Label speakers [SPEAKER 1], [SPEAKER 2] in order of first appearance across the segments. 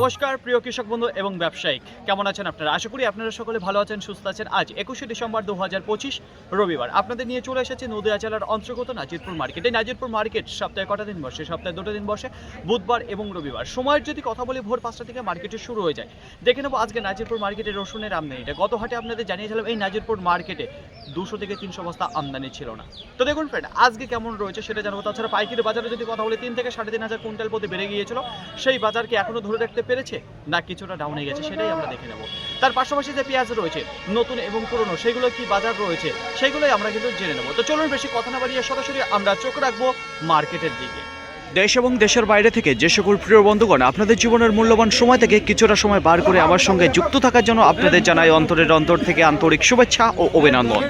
[SPEAKER 1] নমস্কার প্রিয় কৃষক বন্ধু এবং ব্যবসায়িক, কেমন আছেন আপনারা? আশা করি আপনারা সকলে ভালো আছেন, সুস্থ আছেন। আজ 21শে ডিসেম্বর 2025 রবিবার আপনাদের নিয়ে চলে এসেছি নদিয়া জেলার অন্তর্গত নাজিরপুর মার্কেটে। নাজিরপুর মার্কেট সপ্তাহে কটা দিন বসে? সপ্তাহে 2টো দিন বসে, বুধবার এবং রবিবার। সময়ের যদি কথা বলি, ভোর 5টা থেকে মার্কেটে শুরু হয়ে যায়। দেখে নেবো আজকে নাজিরপুর মার্কেটের রসুনের আমদানিটা। গত হাটে আপনাদের জানিয়েছিলাম এই নাজিরপুর মার্কেটে 200 থেকে 300 বস্তা আমদানি ছিল না। তো দেখুন ফ্রেন্ড, আজকে কেমন রয়েছে সেটা জানাবো। তাছাড়া পাইকারি বাজারে যদি কথা বলি, 3 থেকে 3,500 কুইন্টাল প্রতি বেড়ে গিয়েছিল। সেই বাজার কি এখনো ধরে রাখতে পেরেছে না কিছুটা ডাউনে গেছে, সেটাই আমরা দেখে নেব। তার পাশাপাশি যে পেঁয়াজ রয়েছে নতুন এবং পুরনো, সেগুলো কি বাজার রয়েছে সেগুলোই আমরা কিন্তু জেনে নেব। তো চলুন বেশি কথা না বাড়িয়ে সরাসরি আমরা চোখ রাখবো মার্কেটের দিকে। দেশ এবং দেশের বাইরে থেকে যে সকল প্রিয় বন্ধুগণ আপনাদের জীবনের মূল্যবান সময় থেকে কিছুটা সময় বার করে আমার সঙ্গে যুক্ত থাকার জন্য আপনাদের জানাই অন্তরের অন্তর থেকে আন্তরিক শুভেচ্ছা ও অভিনন্দন।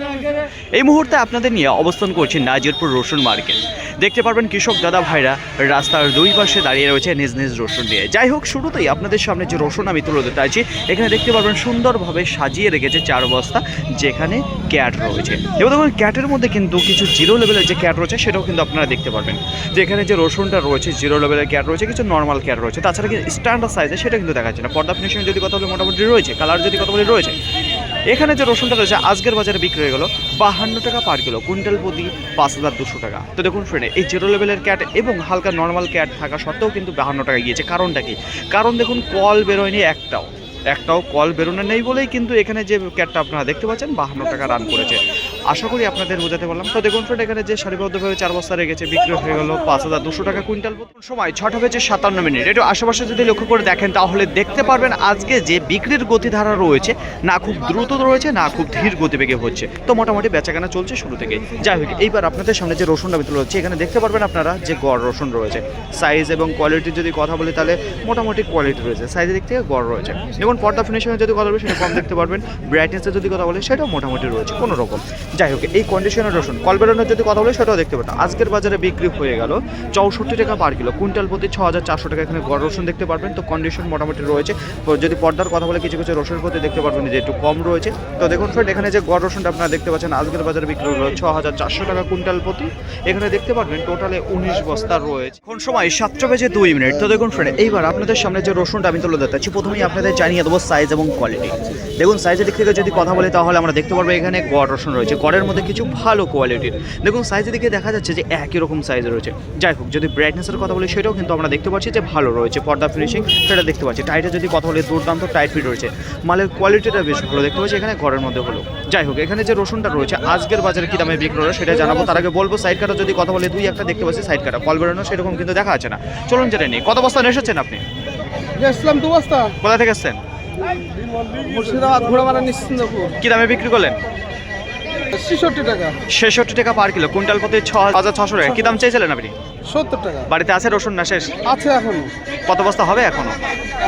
[SPEAKER 1] এই মুহূর্তে আপনাদের নিয়ে অবস্থান করছি নাজিরপুর রসুন মার্কেট। দেখতে পারবেন কৃষক দাদা ভাইরা রাস্তার দুই পাশে দাঁড়িয়ে রয়েছে নিজ নিজ রসুন নিয়ে। যাই হোক, শুরুতেই আপনাদের সামনে যে রসুন আমি তুলে ধরতে চাইছি, এখানে দেখতে পারবেন সুন্দরভাবে সাজিয়ে রেখেছে 4 বস্তা, যেখানে ক্যাট রয়েছে। এবং দেখুন ক্যাটের মধ্যে কিন্তু কিছু জিরো লেভেলের যে ক্যাট রয়েছে সেটাও কিন্তু আপনারা দেখতে পারবেন। যেখানে যে রসুনটা রয়েছে জিরো লেভেলের ক্যাট রয়েছে, কিছু নর্মাল ক্যাট রয়েছে, তাছাড়া কিন্তু স্ট্যান্ডার্ড সাইজে সেটা কিন্তু দেখা যাচ্ছে না। পর্দা ফিনিশিং যদি কথা বলে মোটামুটি রয়েছে, কালার যদি কথা বলে রয়েছে। এখানে যে রসুনটা রয়েছে আজকের বাজারে বিক্রি হয়ে গেল 52 টাকা পার কিলো, কুইন্টাল প্রতি 5,200 টাকা। তো দেখুন ফ্রেন্ড, এই জিরো লেভেলের ক্যাট এবং হালকা নর্মাল ক্যাট থাকা সত্ত্বেও কিন্তু 52 টাকা গিয়েছে। কারণটা কি? কারণ দেখুন কল বেরোয়নি, একটাও কল বেরোনো নেই বলেই কিন্তু এখানে যে ক্যাটটা আপনারা দেখতে পাচ্ছেন 52 টাকা রান করেছে। আশা করি আপনাদের বোঝাতে পারলাম। তো দেখুন ফ্রেন্ড, এখানে যে সারিবদ্ধভাবে 4 বস্তা রেখেছে বিক্রি হয়ে গেল 5,200 টাকা কুইন্টাল। সময় 6টা বেজে 57 মিনিট। একটু আশেপাশে যদি লক্ষ্য করে দেখেন তাহলে দেখতে পারবেন আজকে যে বিক্রির গতিধারা রয়েছে না খুব দ্রুত রয়েছে না খুব ধীর গতিবেগে হচ্ছে। তো মোটামুটি বেচাকেনা চলছে শুরু থেকে। যাই হোক, এইবার আপনাদের সামনে যে রসুনটা তুলে হচ্ছে, এখানে দেখতে পারবেন আপনারা যে গড় রসুন রয়েছে। সাইজ এবং কোয়ালিটির যদি কথা বলি তাহলে মোটামুটি কোয়ালিটি রয়েছে, সাইজের দিক থেকে গড় রয়েছে। যেমন পর্দা ফিনিশিংয়ে যদি কথা বলি সেটা কম দেখতে পারবেন, ব্রাইটনেসে যদি কথা বলি সেটাও মোটামুটি রয়েছে কোনো রকম। যাই হোক, এই কন্ডিশনের রসুন কল বেরোনোর যদি কথা বলি সেটাও দেখতে পাবেন। আজকের বাজারে বিক্রি হয়ে গেল 64 টাকা পার কিলো, কুইন্টাল প্রতি 6,400 টাকা। এখানে গড় রসুন দেখতে পারবেন। তো কন্ডিশন মোটামুটি রয়েছে। যদি পর্দার কথা বলে কিছু কিছু রসুনের প্রতি দেখতে পারবেন যে একটু কম রয়েছে। তো দেখুন ফ্রেন্ড, এখানে যে গড় রসুনটা আপনারা দেখতে পাচ্ছেন আজকের বাজারে বিক্রি হলো 6,400 টাকা কুইন্টাল প্রতি। এখানে দেখতে পারবেন টোটালে 19 বস্তা রয়েছে। এখন সময় 7টা বেজে 2 মিনিট। তো দেখুন ফ্রেন্ড, এইবার আপনাদের সামনে যে রসুনটা আমি তুলে ধরতে চাচ্ছি, প্রথমেই আপনাদের জানিয়ে দেবো সাইজ এবং কোয়ালিটি। দেখুন সাইজের দিক থেকে যদি কথা বলি তাহলে আমরা দেখতে পারবো এখানে গড় রসুন রয়েছে, গড়ের মধ্যে কিছু ভালো কোয়ালিটির। দেখুন সাইজের দিকে দেখা যাচ্ছে যে একই রকম সাইজ রয়েছে। যাই হোক, যদি ব্রাইটনেসের কথা বলি সেটাও কিন্তু আমরা দেখতে পাচ্ছি যে ভালো রয়েছে। পর্দা ফিনিশিং সেটা দেখতে পাচ্ছি। টাইটে যদি কথা বলি দুর্দান্ত টাইট ফিট রয়েছে। মালের কোয়ালিটিটা বেশ ভালো দেখতে পাচ্ছি এখানে গড়ের মধ্যে হলো। যাই হোক, এখানে যে রসুনটা রয়েছে আজকের বাজারে কি দামে বিক্রি হলো সেটা জানাবো। তার আগে বলবো সাইড কাটা যদি কথা বলি 2-1টা দেখতে পাচ্ছি সাইড কাটা, কল বেরোনো সেরকম কিন্তু দেখা যাচ্ছে না। চলুন জেনে নিই কত বস্তা এসেছেন আপনি?
[SPEAKER 2] আসলাম 2 বস্তা।
[SPEAKER 1] কোথা থেকে এসেছেন?
[SPEAKER 2] মুর্শিদাবাদ ঘোড়ামারা নিশ্চিন্তপুর।
[SPEAKER 1] কি দামে বিক্রি করলেন?
[SPEAKER 2] 66 টাকা।
[SPEAKER 1] 66 টাকা পার কিলো, কুইন্টাল প্রতি 6,600 টাকা। কি দাম চাইছিলেন আপনি?
[SPEAKER 2] 70 টাকা।
[SPEAKER 1] বাড়িতে আছে রসুন না শেষ?
[SPEAKER 2] আছে এখনো।
[SPEAKER 1] কত বস্তা হবে এখনো?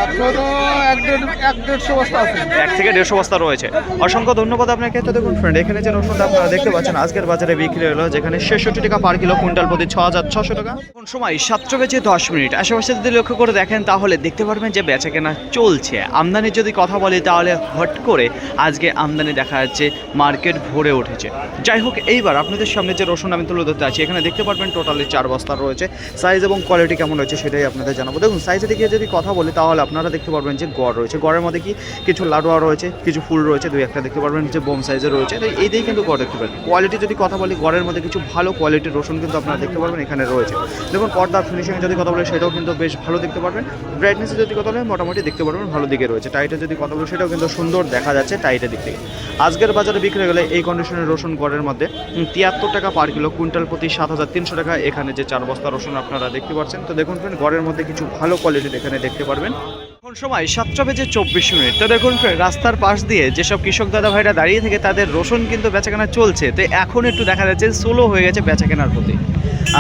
[SPEAKER 2] এখনো 1-1.5 বস্তা আছে।
[SPEAKER 1] 1 থেকে 150 বস্তা রয়েছে। অসংখ্য ধন্যবাদ আপনাকে। তো দেখুন ফ্রেন্ড, এখানে যে রসুনটা আপনারা দেখতে পাচ্ছেন আজকের বাজারে বিক্রি হলো যেখানে 66 টাকা পার কিলো, কুইন্টাল প্রতি 6,600 টাকা। কোন সময় 7টা বেজে 10 মিনিট। আশেপাশে যদি লক্ষ্য করে দেখেন তাহলে দেখতে পারবেন যে বেচা কেনা চলছে। আমদানির যদি কথা বলি তাহলে হট করে আজকে আমদানি দেখা যাচ্ছে মার্কেট ভরে উঠেছে। যাই হোক, এইবার আপনাদের সামনে যে রসুন আমি তুলে ধরতে আছি, এখানে দেখতে পারবেন টোটালি 4 বস্তা রয়েছে। সাইজ এবং কোয়ালিটি কেমন রয়েছে সেটাই আপনাদের জানাবো। দেখুন সাইজের দিকে যদি কথা বলি তাহলে আপনারা দেখতে পারবেন যে গড় রয়েছে, গড়ের মধ্যে কি কিছু লাডোয়া রয়েছে, কিছু ফুল রয়েছে, 2-1টা দেখতে পারবেন যে বোম সাইজের রয়েছে। তো এই দিয়েই কিন্তু গড় দেখতে পারবেন। কোয়ালিটি যদি কথা বলি গড়ের মধ্যে কিছু ভালো কোয়ালিটির রসুন কিন্তু আপনারা দেখতে পারবেন এখানে রয়েছে। দেখুন পর্দা ফিনিশিংয়ে যদি কথা বলি সেটাও কিন্তু বেশ ভালো দেখতে পারবেন। ব্রাইটনেসে যদি কথা বলি মোটামুটি দেখতে পারবেন ভালো দিকে রয়েছে। টাইটে যদি কথা বলি সেটাও কিন্তু সুন্দর দেখা যাচ্ছে টাইটের দিক থেকে। আজকের বাজারে বিক্রি হয়ে গেলে এই কন্ডিশনের রসুন গড়ের মধ্যে 73 টাকা পার কিলো, কুইন্টাল প্রতি 7,300 টাকা। এখানে যে 4 বস্তা রসুন আপনারা দেখতে পাচ্ছেন। তো দেখুন ফ্রেন্ড, গড়ের মধ্যে কিছু ভালো কোয়ালিটির এখানে দেখতে পারবেন। এখন সময় 7টা বেজে 24 মিনিট। তো দেখুন ফ্রেন্ড, রাস্তার পাশ দিয়ে যেসব কৃষক দাদা ভাইরা দাঁড়িয়ে থেকে তাদের রসুন কিন্তু বেচাকেনা চলছে। তো এখন একটু দেখা যাচ্ছে স্লো হয়ে গেছে বেচাকেনার প্রতি।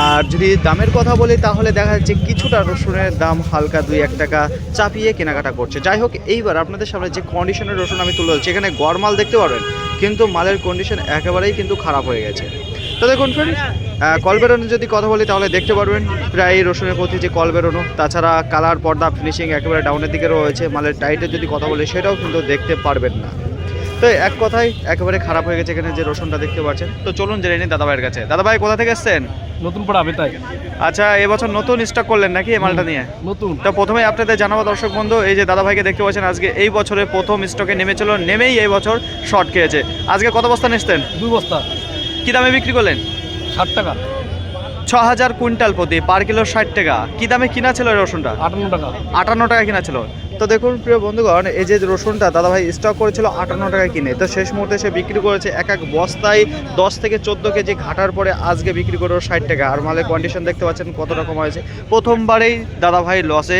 [SPEAKER 1] আর যদি দামের কথা বলি তাহলে দেখা যাচ্ছে কিছুটা রসুনের দাম হালকা 2-1 টাকা চাপিয়ে কেনাকাটা করছে। যাই হোক, এইবার আপনাদের সামনে যে কন্ডিশনের রসুন আমি তুলে ধরছি, এখানে গড় মাল দেখতে পারবেন কিন্তু মালের কন্ডিশন একেবারেই কিন্তু খারাপ হয়ে গেছে। তো দেখুন ফ্রেন্ড, কল বেরোনো যদি কথা বলি তাহলে দেখতে পারবেন প্রায় রসুনের প্রতি যে কল বেরোনো, তাছাড়া কালার পর্দা ফিনিশিং একেবারে ডাউনের দিকে রয়েছে। মালের টাইটের যদি কথা বলি সেটাও কিন্তু দেখতে পারবেন না। তো এক কথায় একেবারে খারাপ হয়ে গেছে এখানে যে রসুনটা দেখতে পাচ্ছেন। তো চলুন জেনে নিন দাদা ভাইয়ের কাছে। দাদা ভাই কোথা থেকে এসেছেন?
[SPEAKER 2] নতুন পড়া আমি তাই
[SPEAKER 1] আচ্ছা, এবছর নতুন স্টক করলেন নাকি এই মালটা নিয়ে?
[SPEAKER 2] নতুন।
[SPEAKER 1] তো প্রথমে আপনাদের জানাবো দর্শক বন্ধু, এই যে দাদা ভাইকে দেখতে পাচ্ছেন আজকে এই বছরে প্রথম স্টকে নেমেছিল, নেমেই এই বছর শর্ট খেয়েছে। আজকে কত বস্তা নিচ্ছেন?
[SPEAKER 2] 2 বস্তা
[SPEAKER 1] কি দামে বিক্রি করলেন?
[SPEAKER 2] 60 টাকা।
[SPEAKER 1] 6000 কুইন্টাল প্রতি, পার কিলো 60 টাকা। কি দামে কিনা ছিল এই রসুনটা?
[SPEAKER 2] 58 টাকা।
[SPEAKER 1] 58 টাকা কিনা ছিল। তো দেখুন প্রিয় বন্ধুগণ, এই যে রসুনটা দাদাভাই স্টক করেছিল 58 টাকায় কিনে, তো শেষ মুহূর্তে সে বিক্রি করেছে এক এক বস্তায় 10 থেকে 14 কেজি ঘাটার পরে আজকে বিক্রি করে 60 টাকা। আর মালের কন্ডিশন দেখতে পাচ্ছেন কত রকম হয়েছে। প্রথমবারেই দাদাভাই লসে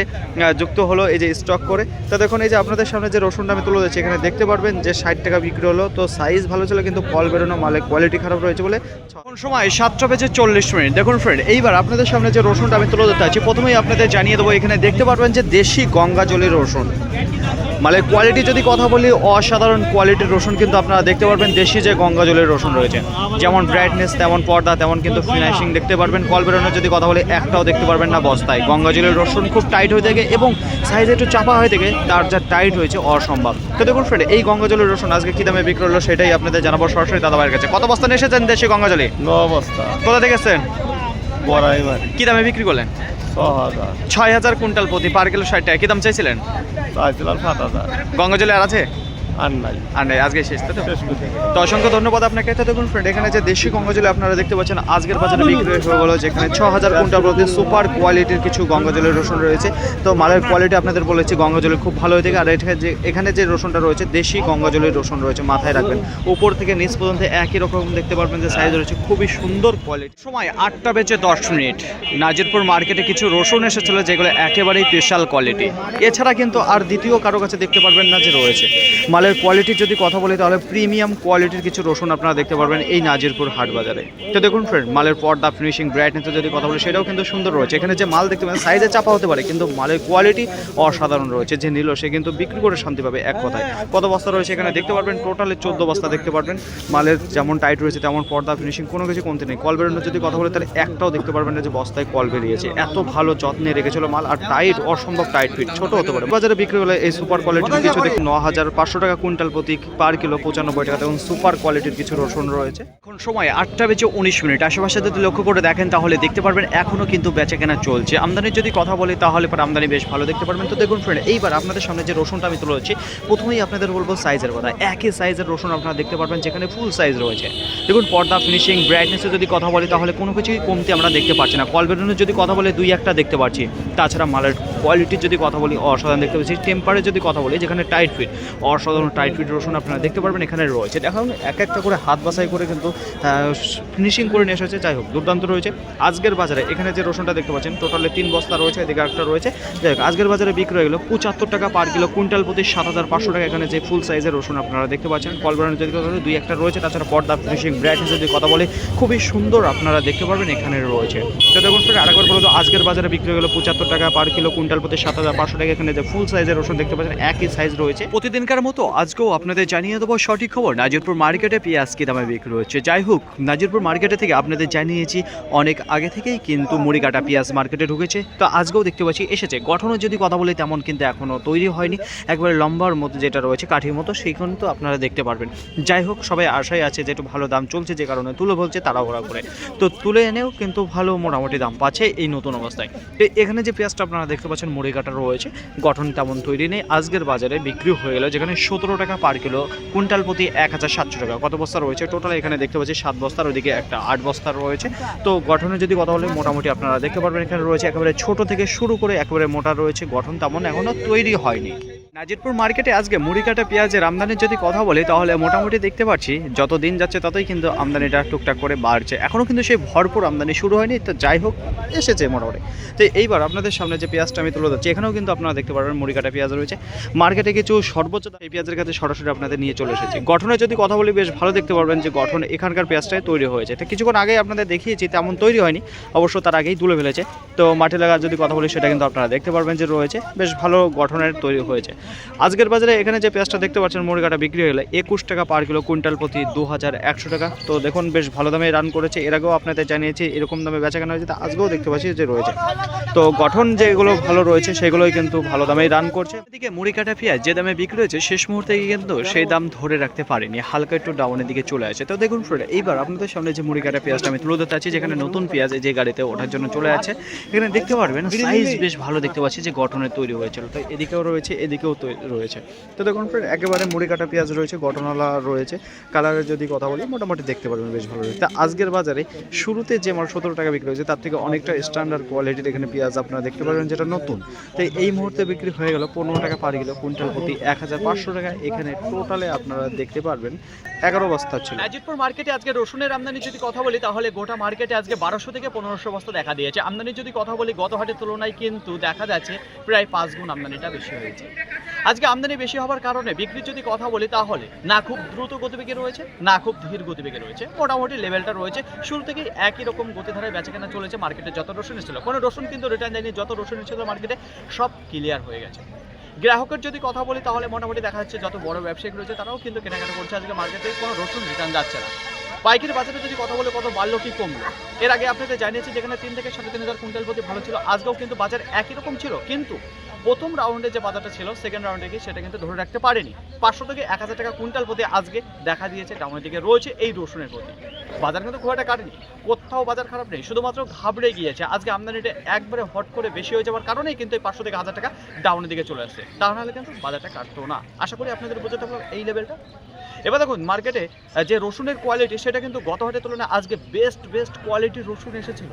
[SPEAKER 1] যুক্ত হলো এই যে স্টক করে। তো দেখুন এই যে আপনাদের সামনে যে রসুনটা আমি তুলে দিচ্ছি, এখানে দেখতে পারবেন যে 60 টাকা বিক্রি হলো। তো সাইজ ভালো ছিল কিন্তু ফল বেরোনো, মালের কোয়ালিটি খারাপ রয়েছে বলে। এখন সময় 7টা বেজে 40 মিনিট। দেখুন ফ্রেন্ড, এইবার আপনাদের সামনে যে রসুনটা আমি তুলে দিতে আছি, প্রথমেই আপনাদের জানিয়ে দেবো, এখানে দেখতে পারবেন যে দেশি গঙ্গা জলের রসুন। মালের কোয়ালিটি যদি কথা বলি, অসাধারণ কোয়ালিটির রসুন কিন্তু আপনারা দেখতে পারবেন। দেশি যে গঙ্গা জলের রসুন রয়েছে, যেমন ব্রাইটনেস তেমন পর্দা তেমন কিন্তু ফিনিশিং দেখতে পারবেন। কল বেরোনোর যদি কথা বলি একটাও দেখতে পারবেন না বস্তায়। গঙ্গা জলের রসুন খুব টাইট হয়ে থাকে এবং সাইজে একটু চাপা হয়ে থাকে, তার যা টাইট হয়েছে অসম্ভব। তো দেখুন ফ্রেন্ড, এই গঙ্গা জলের রসুন আজকে কী দামে বিক্রি হলো সেটাই আপনাদের জানাবো সরাসরি দাদাভাইয়ের কাছে। কত বস্তা নিয়ে এসেছেন দেশি গঙ্গা জলে?
[SPEAKER 2] 9 বস্তা।
[SPEAKER 1] কোথা থেকে এসেছেন?
[SPEAKER 2] বড়াইবার
[SPEAKER 1] কী দামে বিক্রি করলেন?
[SPEAKER 2] 6000।
[SPEAKER 1] 6000 কুইন্টাল প্রতি, পার কিলো 60 টাকা। কী দাম চাইছিলেন?
[SPEAKER 2] চাইছিলাম 7000।
[SPEAKER 1] গঙ্গা জলে আর আছে?
[SPEAKER 2] আর নাই।
[SPEAKER 1] আর নেই, আজকে শেষ। তো
[SPEAKER 2] শেষ করতে।
[SPEAKER 1] তো অসংখ্য ধন্যবাদ আপনাকে। তো দেখুন ফ্রেন্ড, এখানে যে দেশি গঙ্গাজল আপনারা দেখতে পাচ্ছেন আজকের বাজারে বিক্রি হয়ে গেলো, যেখানে 6000 কুইন্টাল প্রতি সুপার কোয়ালিটির কিছু গঙ্গাজলের রসুন রয়েছে। তো মালের কোয়ালিটি আপনাদের বলেছি গঙ্গাজলের খুব ভালো হয়ে থাকে। আর এখানে যে রসুনটা রয়েছে দেশি গঙ্গাজলের রসুন রয়েছে, মাথায় রাখবেন উপর থেকে নিচ পর্যন্ত একই রকম দেখতে পারবেন যে সাইজ রয়েছে, খুবই সুন্দর কোয়ালিটি। সময় 8টা বেজে 10 মিনিট। নাজিরপুর মার্কেটে কিছু রসুন এসেছিলো যেগুলো একেবারেই স্পেশাল কোয়ালিটি। এছাড়া কিন্তু আর দ্বিতীয় কারো কাছে দেখতে পারবেন না যে রয়েছে। মালের কোয়ালিটি যদি কথা বলি তাহলে প্রিমিয়াম কোয়ালিটির কিছু রসুন আপনারা দেখতে পারবেন এই নাজিরপুর হাট বাজারে। তো দেখুন ফ্রেন্ড, মালের পর্দা ফিনিশিং ব্রাইটনেসে যদি কথা বলি সেটাও কিন্তু সুন্দর রয়েছে। এখানে যে মাল দেখতে পাবেন সাইজে চাপা হতে পারে কিন্তু মালের কোয়ালিটি অসাধারণ রয়েছে। যে নিল সে কিন্তু বিক্রি করে শান্তি পাবে এক কথায়। কত বস্তা রয়েছে এখানে দেখতে পারবেন, টোটালে 14 বস্তা দেখতে পারবেন। মালের যেমন টাইট রয়েছে তেমন পর্দা ফিনিশিং কোনো কিছু কমতে নেই। কল বেরোনোর যদি কথা বলি তাহলে একটাও দেখতে পারবেন না যে বস্তায় কল বেরিয়েছে। এত ভালো যত্নে রেখেছিল মাল, আর টাইট অসম্ভব টাইট ফিট, ছোট হতে পারে। বাজারে বিক্রি হলে এই সুপার কোয়ালিটির কিছু দেখুন 9500 টাকা কুইন্টাল প্রতি, পার কিলো 95 টাকা। এবং সুপার কোয়ালিটির কিছু রসুন রয়েছে। এখন সময় 8টা বেজে 19 মিনিট। আশেপাশে যদি লক্ষ্য করে দেখেন তাহলে দেখতে পারবেন এখনও কিন্তু বেচা কেনা চলছে। আমদানির যদি কথা বলি তাহলে পর আমদানি বেশ ভালো দেখতে পারবেন। তো দেখুন ফ্রেন্ড, এইবার আপনাদের সামনে যে রসুনটা আমি তুলে ধরছি, প্রথমেই আপনাদের বলবো সাইজের কথা। একই সাইজের রসুন আপনারা দেখতে পারবেন যেখানে ফুল সাইজ রয়েছে। দেখুন পর্দা ফিনিশিং ব্রাইটনেসে যদি কথা বলি তাহলে কোনো কিছুই কমতি আমরা দেখতে পাচ্ছি না। কল বেরোনোর যদি কথা বলি 2-1টা দেখতে পাচ্ছি। তাছাড়া মালের কোয়ালিটির যদি কথা বলি অসাধারণ দেখতে পাচ্ছি। টেম্পারের যদি কথা বলি যেখানে টাইট ফিট, অসাধারণ টাইট ফিট রসুন আপনারা দেখতে পারবেন এখানে রয়েছে। দেখুন এক একটা করে হাত বাছাই করে কিন্তু ফিনিশিং করে নিয়ে এসেছে। যাই হোক দুর্দান্ত রয়েছে। আজকের বাজারে এখানে যে রসুনটা দেখতে পাচ্ছেন টোটালে 3 বস্তা রয়েছে, এদিকে একটা রয়েছে। যাই হোক আজকের বাজারে বিক্রি হয়ে গেলো 75 টাকা পার কিলো, কুইন্টাল প্রতি 7500 টাকা। এখানে যে ফুল সাইজের রসুন আপনারা দেখতে পাচ্ছেন, কল বেরোনোর যদি কথা বলি 2-1টা রয়েছে। তাছাড়া পর্দা ফিনিশিং ব্রাইটনেস যদি কথা বলি খুবই সুন্দর আপনারা দেখতে পারবেন এখানে রয়েছে। তো দেখুন ফির আরেকবার বলতো আজকের বাজারে বিক্রি হয়ে গেলো 75 টাকা পার কিলো, কুইন্টাল প্রতি 7500 টাকা। এখানে যে ফুল সাইজের রসুন দেখতে পাচ্ছেন একই সাইজ রয়েছে। প্রতিদিনকার মতো আজকেও আপনাদের জানিয়ে দেবো সঠিক খবর, নাজিরপুর মার্কেটে পেঁয়াজ কি দামে বিক্রি হচ্ছে। যাই হোক নাজিরপুর মার্কেটে থেকে আপনাদের জানিয়েছি অনেক আগে থেকেই কিন্তু মুড়ি কাটা পেঁয়াজ মার্কেটে ঢুকেছে। তো আজকেও দেখতে পাচ্ছি এসেছে। গঠনের যদি কথা বলি তেমন কিন্তু এখনও তৈরি হয়নি, একবারে লম্বার মতো যেটা রয়েছে কাঠির মতো সেইখানে তো আপনারা দেখতে পারবেন। যাই হোক সবাই আশায় আছে যে একটু ভালো দাম চলছে, যে কারণে তুলে বলছে তাড়াহুড়া করে। তো তুলে এনেও কিন্তু ভালো মোটামুটি দাম পাচ্ছে এই নতুন অবস্থায়। তো এখানে যে পেঁয়াজটা আপনারা দেখতে পাচ্ছেন মুড়ি কাটা রয়েছে, গঠন তেমন তৈরি নেই। আজকের বাজারে বিক্রি হয়ে গেল যেখানে 17 টাকা পার কিলো, কুইন্টাল প্রতি 1700 টাকা। কত বস্তা রয়েছে টোটাল এখানে দেখতে পাচ্ছি 7 বস্তার, ওইদিকে একটা 8 বস্তা রয়েছে। তো গঠনের যদি কথা বলে মোটামুটি আপনারা দেখতে পারবেন এখানে রয়েছে একেবারে ছোট থেকে শুরু করে একেবারে মোটা রয়েছে। গঠন তেমন এখনও তৈরি হয়নি। নাজিরপুর মার্কেটে আজকে মুড়ি কাটা পেঁয়াজের আমদানির যদি কথা বলি তাহলে মোটামুটি দেখতে পাচ্ছি যত দিন যাচ্ছে ততই কিন্তু আমদানিটা টুকটাক করে বাড়ছে। এখনও কিন্তু সেই ভরপুর আমদানি শুরু হয়নি। তো যাই হোক এসেছে মোটামুটি। তো এইবার আপনাদের সামনে যে পেঁয়াজটা আমি তুলে ধরছি এখানেও কিন্তু আপনারা দেখতে পারবেন মুড়ি কাটা পেঁয়াজ রয়েছে। মার্কেটে কিছু সর্বোচ্চ এই পেঁয়াজের কাছে সরাসরি আপনাদের নিয়ে চলে এসেছে। গঠনের যদি কথা বলি বেশ ভালো দেখতে পারবেন যে গঠন এখানকার পেঁয়াজটাই তৈরি হয়েছে। তো কিছুক্ষণ আগেই আপনাদের দেখিয়েছি তেমন তৈরি হয়নি, অবশ্য তার আগেই তুলে ফেলেছে। তো মাটি লাগার যদি কথা বলি সেটা কিন্তু আপনারা দেখতে পারবেন যে রয়েছে বেশ ভালো গঠনের তৈরি হয়েছে। আজকের বাজারে এখানে যে পেঁয়াজটা দেখতে পাচ্ছেন মুড়িকাটা বিক্রি হলে 21 টাকা পার কিলো, কুইন্টাল প্রতি 2100 টাকা। তো দেখুন বেশ ভালো দামে রান করেছে, এর আগেও আপনাদের জানিয়েছি এরকম দামে বেচা কেনা হয়েছে, আজকেও দেখতে পাচ্ছি যে রয়েছে। তো গঠন যেগুলো ভালো রয়েছে সেগুলোই কিন্তু ভালো দামেই রান করছে। এদিকে মুড়িকাটা পেঁয়াজ যে দামে বিক্রি হয়েছে শেষ মুহূর্তে গিয়ে কিন্তু সেই দাম ধরে রাখতে পারেনি, হালকা একটু ডাউনের দিকে চলে আসে। তো দেখুন ফ্রেন্ড, এইবার আপনাদের সামনে যে মুড়িকাটা পেঁয়াজটা আমি তুলে ধরতে আছি, যেখানে নতুন পেঁয়াজ যে গাড়িতে ওঠার জন্য চলে আছে, এখানে দেখতে পারবেন সাইজ বেশ ভালো দেখতে পাচ্ছি যে গঠনে তৈরি হয়েছিল। তো এদিকেও রয়েছে এদিকেও রয়েছে। তো দেখুন ফ্রেন্ড, একেবারে মুড়িকাটা পেঁয়াজ রয়েছে, গঠনওয়ালা রয়েছে। কালারের যদি কথা বলি মোটামুটি দেখতে পারবেন বেশ ভালো রয়েছে। তা আজকের বাজারে শুরুতে যে আমার 17 টাকা বিক্রি হয়েছে তার থেকে অনেকটা স্ট্যান্ডার্ড কোয়ালিটির এখানে পেঁয়াজ আপনারা দেখতে পারবেন, যেটা নতুন। তাই এই মুহূর্তে বিক্রি হয়ে গেল 15 টাকা পার কিলো, কুইন্টাল প্রতি 1500 টাকা। এখানে টোটালে আপনারা দেখতে পারবেন 11 বস্তা ছিল। নাজিরপুর মার্কেটে আজকে রসুনের আমদানি যদি কথা বলি তাহলে গোটা মার্কেটে আজকে 1200 থেকে 1500 বস্তা দেখা দিয়েছে। আমদানি যদি কথা বলি গত হাটের তুলনায় কিন্তু দেখা যাচ্ছে প্রায় 5 গুণ আমদানিটা বেশি হয়েছে। আজকে আমদানি বেশি হওয়ার কারণে বিক্রির যদি কথা বলি তাহলে না খুব দ্রুত গতিবেগে রয়েছে, না খুব ধীর গতিবেগে রয়েছে, মোটামুটি লেভেলটা রয়েছে। শুরু থেকেই একই রকম গতিধারায় বেচাকেনা চলেছে। মার্কেটে যত রসুন ছিল, কোনো রসুন কিন্তু রিটার্ন যায়নি, যত রসুন ছিল মার্কেটে সব ক্লিয়ার হয়ে গেছে। গ্রাহকের যদি কথা বলি তাহলে মোটামুটি দেখা যাচ্ছে যত বড় ব্যবসায়িক রয়েছে তারাও কিন্তু কেনাকাটা করছে। আজকে মার্কেটে কোনো রসুন রিটার্ন যাচ্ছে না। পাইকারি বাজারে যদি কথা বলে কত বাড়লো কি কমলো, এর আগে আপনাদের জানিয়েছি যেখানে 3 থেকে 3500 কুইন্টাল প্রতি ভালো ছিল, আজকেও কিন্তু বাজার একই রকম ছিল। কিন্তু প্রথম রাউন্ডে যে বাজারটা ছিল সেকেন্ড রাউন্ডে গিয়ে সেটা কিন্তু ধরে রাখতে পারেনি। 500 থেকে 1000 টাকা কুইন্টাল প্রতি আজকে দেখা দিয়েছে ডাউনের দিকে রয়েছে এই রসুনের প্রতি। বাজার কিন্তু খুব একটা কাটেনি, কোথাও বাজার খারাপ নেই, শুধুমাত্র ঘাবড়ে গিয়েছে। আজকে আমদানিটা একবারে হট করে বেশি হয়ে যাওয়ার কারণেই কিন্তু এই 500 থেকে 1000 টাকা ডাউনের দিকে চলে আসছে, তা নাহলে কিন্তু বাজারটা কাটতো না। আশা করি আপনাদের বুঝতে পারলাম এই লেভেলটা। এবার দেখুন মার্কেটে যে রসুনের কোয়ালিটি সেটা কিন্তু গত হাটের তুলনায় আজকে বেস্ট কোয়ালিটির রসুন এসেছিল,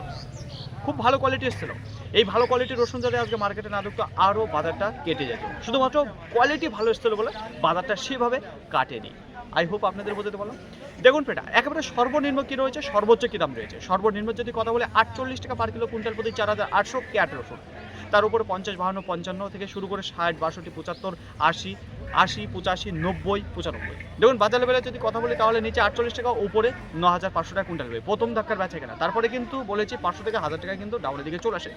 [SPEAKER 1] খুব ভালো কোয়ালিটি এসেছিল। এই ভালো কোয়ালিটির রসুন যদি আজকে মার্কেটে না ঢুকতো আরও বাজারটা কেটে যেত। শুধুমাত্র কোয়ালিটি ভালো এসেছিল বলে বাজারটা সেভাবে কাটেনি। আই হোপ আপনাদের বুঝতে পারলাম। দেখুন পেটা একেবারে সর্বনিম্ন কী রয়েছে, সর্বোচ্চ কী দাম রয়েছে। সর্বনিম্ন যদি কথা বলে 48 টাকা পার কিলো, কুইন্টাল প্রতি 4800 ক্যাট রসুন। তার উপরে 50, 52, 55 থেকে শুরু করে 60, 62, 75, 80, 85, 90, 95। দেখুন বাজার লেভেলে যদি কথা বলি তাহলে নিচে 48 টাকা, উপরে 9500 টাকা কুইন্টাল হবে প্রথম ধাক্কার বেচা কেনা। তারপরে কিন্তু বলেছি 500 থেকে 1000 টাকা কিন্তু ডাউনের দিকে চলে আসে।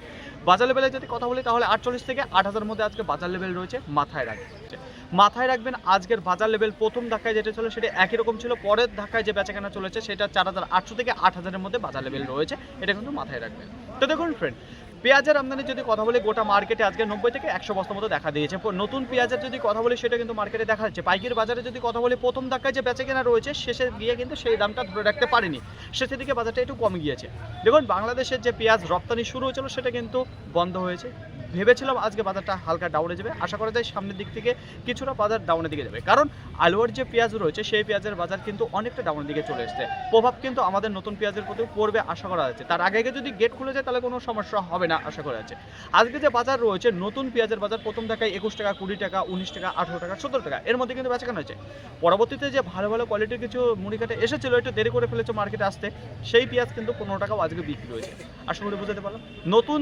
[SPEAKER 1] বাজার লেভেলে যদি কথা বলি তাহলে 48 থেকে 8000 মধ্যে আজকে বাজার লেভেল রয়েছে, মাথায় রাখবেন। আজকের বাজার লেভেল প্রথম ধাক্কায় যেটা ছিল সেটা একই রকম ছিল, পরের ধাক্কায় যে বেচা কেনা চলেছে সেটা 4800 থেকে 8000-এর মধ্যে বাজার লেভেল রয়েছে, এটা কিন্তু মাথায় রাখবেন। তো দেখুন ফ্রেন্ড, পেঁয়াজের আমদানি যদি কথা বলি গোটা মার্কেটে আজকে 90 থেকে 100 বস্তার মতো দেখা দিয়েছে। নতুন পেঁয়াজের যদি কথা বলি সেটা কিন্তু মার্কেটে দেখা যাচ্ছে। পাইকারি বাজারে যদি কথা বলি প্রথম ধাক্কায় যে বেচা কেনা রয়েছে শেষে গিয়ে কিন্তু সেই দামটা ধরে রাখতে পারেনি, শেষের দিকে বাজারটা একটু কমে গিয়েছে। দেখুন বাংলাদেশের যে পেঁয়াজ রপ্তানি শুরু হয়েছিল সেটা কিন্তু বন্ধ হয়েছে। ভেবেছিলাম আজকে বাজারটা হালকা ডাউনে যাবে, আশা করা যায় সামনের দিক থেকে কিছুটা বাজার ডাউনের দিকে যাবে, কারণ আলুয়ার যে পেঁয়াজ রয়েছে সেই পেঁয়াজের বাজার কিন্তু অনেকটা ডাউনের দিকে চলে এসেছে। প্রভাব কিন্তু আমাদের নতুন পেঁয়াজের প্রতি পড়বে আশা করা যাচ্ছে। তার আগে যদি গেট খুলে যায় তাহলে কোনো সমস্যা হবে না আশা করা যাচ্ছে। আজকে যে বাজার রয়েছে নতুন পেঁয়াজের বাজার প্রথম দেখায় 21 টাকা, 20 টাকা, 19 টাকা, 18 টাকা, 17 টাকা, এর মধ্যে কিন্তু বেচাকেনা হয়েছে। পরবর্তীতে যে ভালো কোয়ালিটির কিছু মুড়িকাটে এসেছিল, একটু দেরি করে ফেলেছে মার্কেটে আসতে, সেই পেঁয়াজ কিন্তু 15 টাকাও আজকে বিক্রি হয়েছে। আশা করি বুঝতে পারলাম। নতুন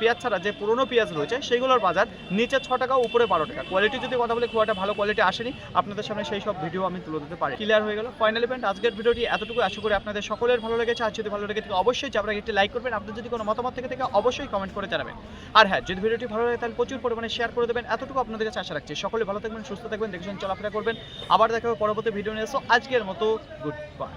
[SPEAKER 1] পেঁয়াজ ছাড়া যে পুরনো পেঁয়াজ রয়েছে সেইগুলোর বাজার নিচে 6 টাকা, উপরে 12 টাকা। কোয়ালিটি যদি কথা বলে খুব একটা ভালো কোয়ালিটি আসেনি, আপনাদের সামনে সেই সব ভিডিও আমি তুলে দিতে পারি। ক্লিয়ার হয়ে গেল। ফাইনালি পয়েন্ট আজকের ভিডিওটি এতটুকু। আশা করি আপনাদের সকলের ভালো লেগেছে। আর যদি ভালো লেগে থাকে অবশ্যই আপনারা একটি লাইক করবেন। আপনাদের যদি কোনো মতামত থেকে অবশ্যই কমেন্ট করে জানাবেন। আর হ্যাঁ, যদি ভিডিওটি ভালো লাগে তাহলে প্রচুর পরিমাণে শেয়ার করে দেবেন। এতটুকু আপনাদের কাছে আশা রাখছি। সকলে ভালো থাকবেন, সুস্থ থাকবেন, দেখবেন চলাফেরা করবেন। আবার দেখা হবে পরবর্তী ভিডিও নিয়ে। আজকের মতো গুড বাই।